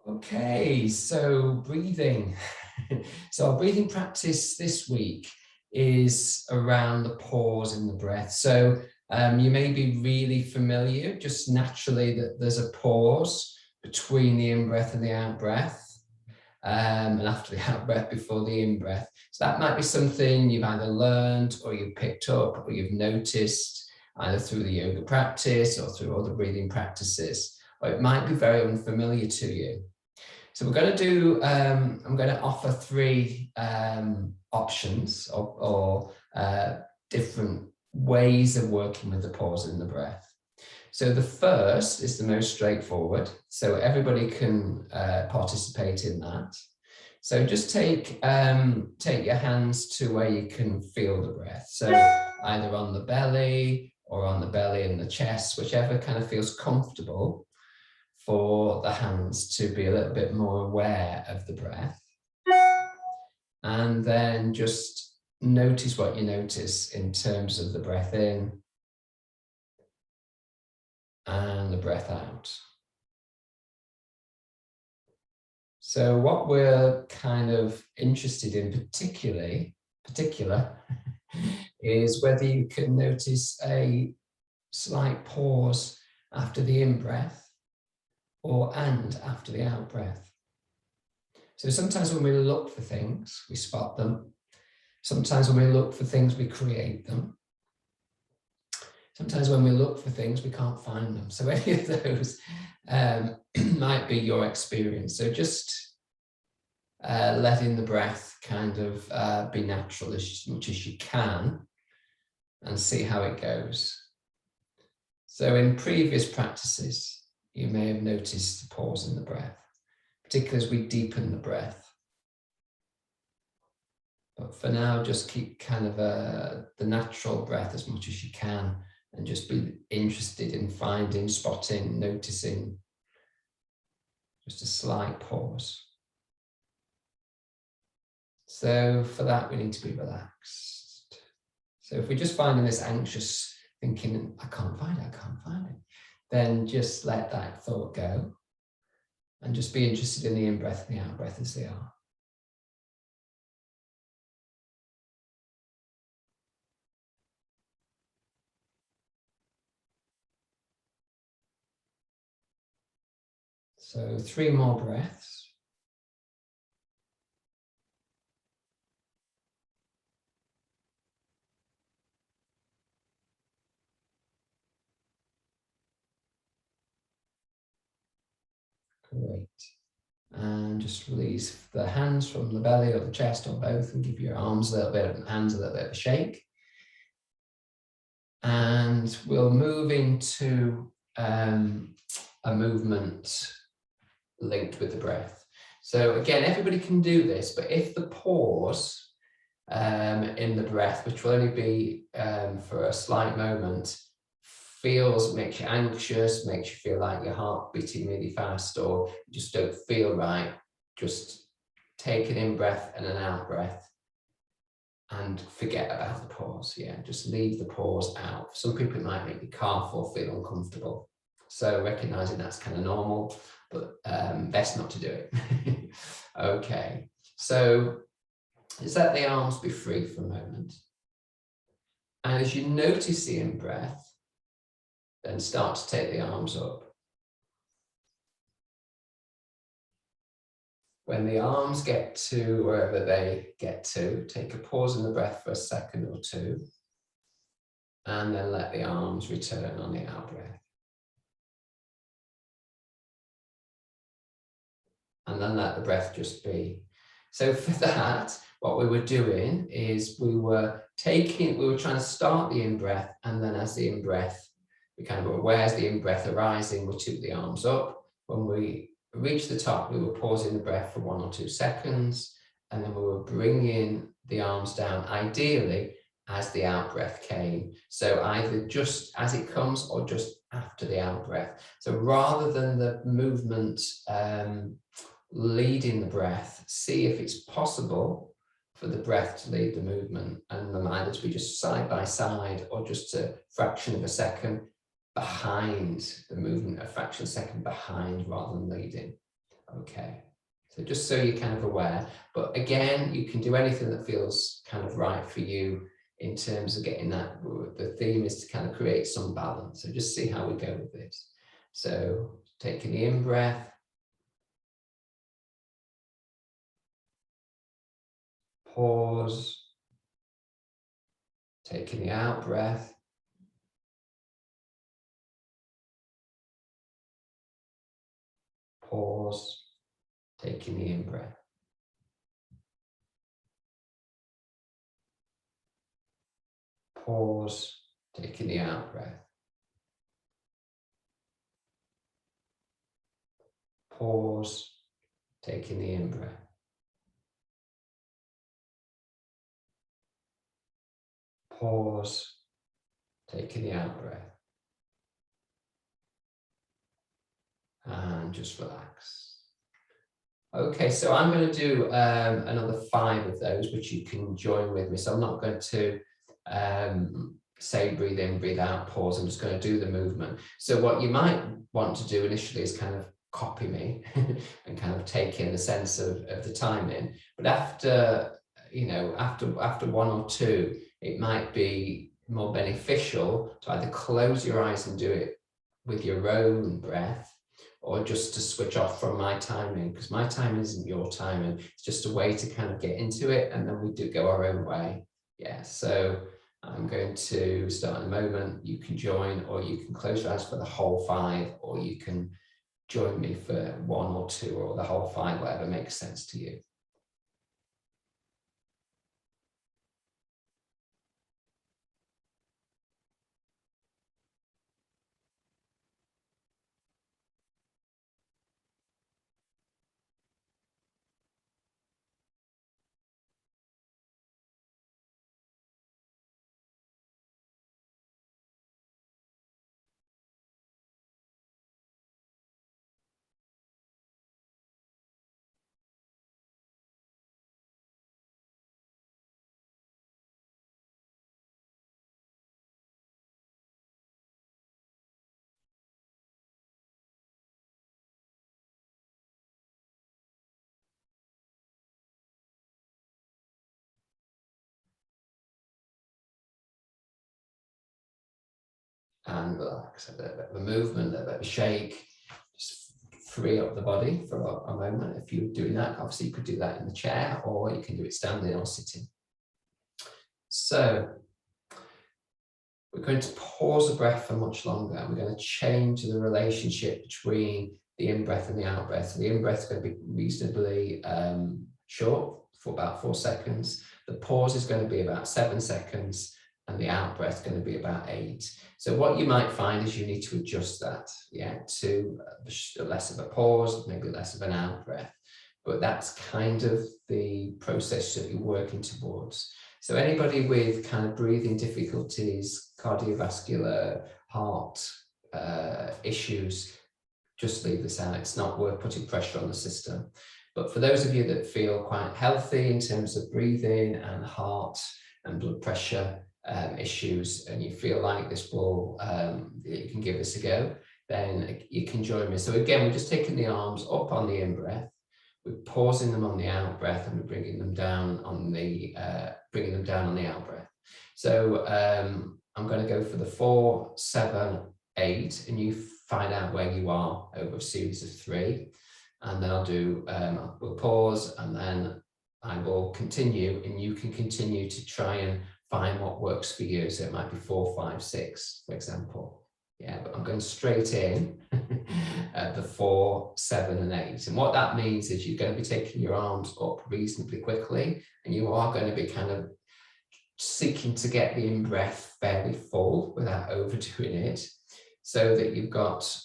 Okay, so breathing. So our breathing practice this week is around the pause in the breath. So you may be really familiar just naturally that there's a pause between the in-breath and the out-breath, and after the out-breath before the in-breath. So that might be something you've either learned or you've picked up or you've noticed either through the yoga practice or through other breathing practices, or it might be very unfamiliar to you. So we're going to do, I'm going to offer three options or different ways of working with the pause in the breath. So the first is the most straightforward. So everybody can participate in that. So just take your hands to where you can feel the breath. So either on the belly or on the belly and the chest, whichever kind of feels comfortable for the hands to be a little bit more aware of the breath. And then just notice what you notice in terms of the breath in and the breath out. So what we're kind of interested in particular is whether you can notice a slight pause after the in-breath and after the out-breath. So sometimes when we look for things, we spot them. Sometimes when we look for things, we create them. Sometimes when we look for things, we can't find them. So any of those might be your experience. So just letting the breath kind of be natural as much as you can and see how it goes. So in previous practices, you may have noticed the pause in the breath, particularly as we deepen the breath. But for now, just keep kind of the natural breath as much as you can and just be interested in finding, spotting, noticing just a slight pause. So for that, we need to be relaxed. So if we're just finding this anxious thinking, I can't find it, then just let that thought go and just be interested in the in-breath and the out-breath as they are. So 3 more breaths. Great. And just release the hands from the belly or the chest or both and give your arms a little bit and hands a little bit of a shake. And we'll move into a movement linked with the breath. So again, everybody can do this, but if the pause in the breath, which will only be for a slight moment, makes you anxious, makes you feel like your heart beating really fast, or you just don't feel right, just take an in-breath and an out-breath and forget about the pause. Yeah, just leave the pause out. For some people, it might make you cough or feel uncomfortable. So recognizing that's kind of normal, but best not to do it. Okay, so just let the arms be free for a moment. And as you notice the in-breath, then start to take the arms up. When the arms get to wherever they get to, take a pause in the breath for a second or two, and then let the arms return on the out-breath. And then let the breath just be. So for that, what we were doing is we were trying to start the in-breath, and then as the in-breath, we kind of were aware as the in-breath arising, we took the arms up. When we reached the top, we were pausing the breath for 1 or 2 seconds, and then we were bringing the arms down, ideally as the out-breath came. So either just as it comes or just after the out-breath. So rather than the movement leading the breath, see if it's possible for the breath to lead the movement, and them either to be just side by side or just a fraction of a second behind the movement, a fraction of a second behind rather than leading. Okay. So just so you're kind of aware, but again, you can do anything that feels kind of right for you in terms of getting that. The theme is to kind of create some balance. So just see how we go with this. So taking the in breath, pause, taking the out breath, pause, taking the in breath. Pause, taking the out breath. Pause, taking the in breath. Pause, taking the out breath. And just relax. Okay, so I'm going to do another 5 of those, which you can join with me. So I'm not going to say breathe in, breathe out, pause. I'm just going to do the movement. So what you might want to do initially is kind of copy me and kind of take in the sense of the timing. But after, you know, after 1 or 2, it might be more beneficial to either close your eyes and do it with your own breath, or just to switch off from my timing, because my timing isn't your timing. It's just a way to kind of get into it, and then we do go our own way. Yeah, so I'm going to start in a moment. You can join, or you can close your eyes for the whole 5, or you can join me for 1 or 2, or the whole 5, whatever makes sense to you. And relax. A bit of a movement, a bit of a shake. Just free up the body for a moment. If you're doing that, obviously you could do that in the chair, or you can do it standing or sitting. So we're going to pause the breath for much longer, and we're going to change the relationship between the in-breath and the out-breath. So the in-breath is going to be reasonably short, for about 4 seconds. The pause is going to be about 7 seconds, and the out-breath is going to be about 8. So what you might find is you need to adjust that, yeah, to less of a pause, maybe less of an out-breath. But that's kind of the process that you're working towards. So anybody with kind of breathing difficulties, cardiovascular, heart issues, just leave this out. It's not worth putting pressure on the system. But for those of you that feel quite healthy in terms of breathing and heart and blood pressure issues, and you feel like this will, you can give this a go, then you can join me. So again, we're just taking the arms up on the in-breath. We're pausing them on the out breath, and we're bringing them down on the out breath. So I'm going to go for the 4, 7, 8, and you find out where you are over a series of 3, and then I'll do. We'll pause, and then I will continue, and you can continue to try and find what works for you. So it might be 4, 5, 6, for example. Yeah, but I'm going straight in the 4, 7, and 8. And what that means is you're going to be taking your arms up reasonably quickly, and you are going to be kind of seeking to get the in-breath fairly full without overdoing it, so that you've got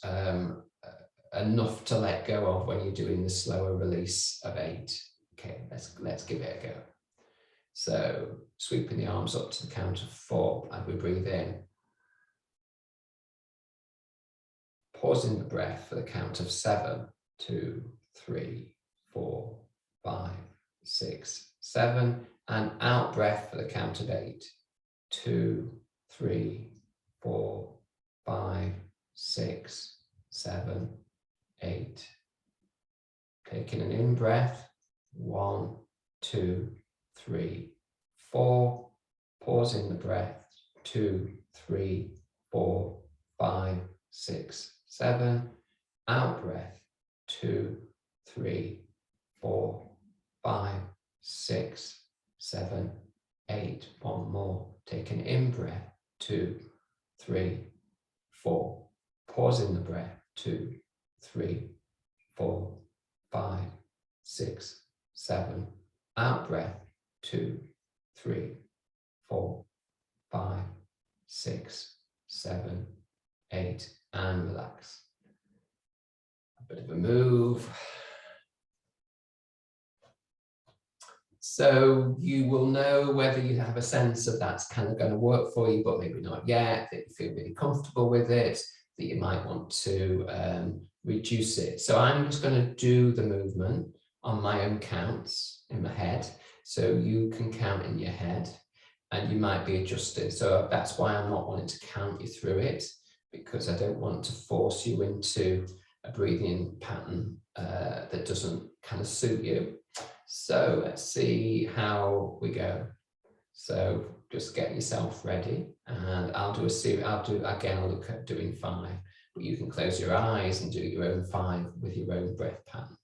enough to let go of when you're doing the slower release of 8. Okay, let's give it a go. So sweeping the arms up to the count of 4 and we breathe in. Pausing the breath for the count of 7, 2, 3, 4, 5, 6, 7, and out breath for the count of 8, 2, 3, 4, 5, 6, 7, 8. Taking an in breath, 1, 2, 3, 4. Pausing the breath, 2, 3, 4, 5, 6, 7. Out breath, 2, 3, 4, 5, 6, 7, 8. One more. Take an in breath, 2, 3, 4. Pausing the breath, 2, 3, 4, 5, 6, 7. Out breath, 2, 3, 4, 5, 6, 7, 8. And relax. A bit of a move. So you will know whether you have a sense of that's kind of going to work for you, but maybe not yet, that you feel really comfortable with it, that you might want to reduce it. So I'm just going to do the movement on my own counts in my head. So you can count in your head and you might be adjusted. So that's why I'm not wanting to count you through it, because I don't want to force you into a breathing pattern that doesn't kind of suit you. So let's see how we go. So just get yourself ready, and I'll do a series. I'll look at doing 5, but you can close your eyes and do your own 5 with your own breath pattern.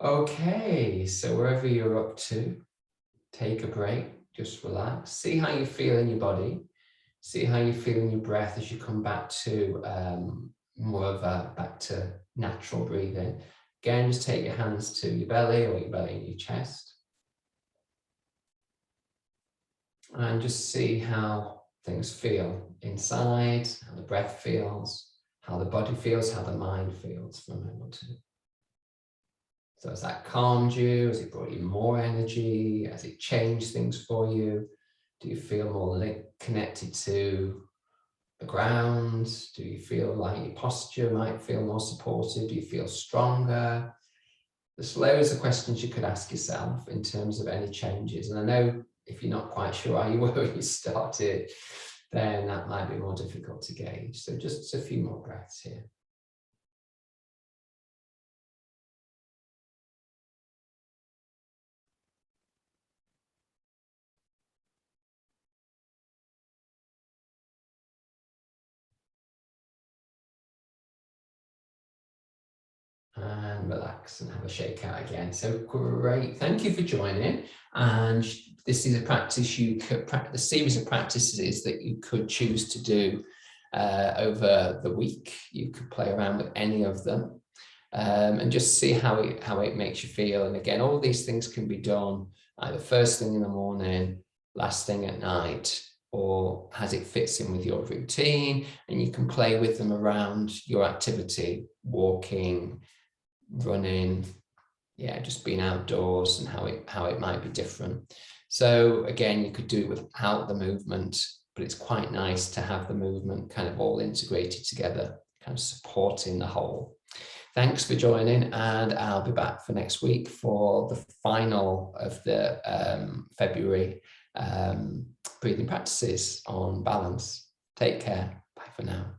Okay, so wherever you're up to, take a break, just relax, see how you feel in your body, see how you feel in your breath as you come back to more of a back to natural breathing. Again, just take your hands to your belly or your belly in your chest. And just see how things feel inside, how the breath feels, how the body feels, how the mind feels for a moment or two. So has that calmed you? Has it brought you more energy? Has it changed things for you? Do you feel more connected to the ground? Do you feel like your posture might feel more supported? Do you feel stronger? There's loads of questions you could ask yourself in terms of any changes. And I know if you're not quite sure how you were when you started, then that might be more difficult to gauge. So just a few more breaths here. And relax and have a shake out again. So great, thank you for joining. And this is a practice you could the series of practices that you could choose to do over the week. You could play around with any of them and just see how it makes you feel. And again, all these things can be done either first thing in the morning, last thing at night, or as it fits in with your routine, and you can play with them around your activity, walking, running, just being outdoors, and how it might be different. So again, you could do it without the movement, but it's quite nice to have the movement kind of all integrated together, kind of supporting the whole. Thanks for joining, and I'll be back for next week for the final of the February breathing practices on balance. Take care. Bye for now.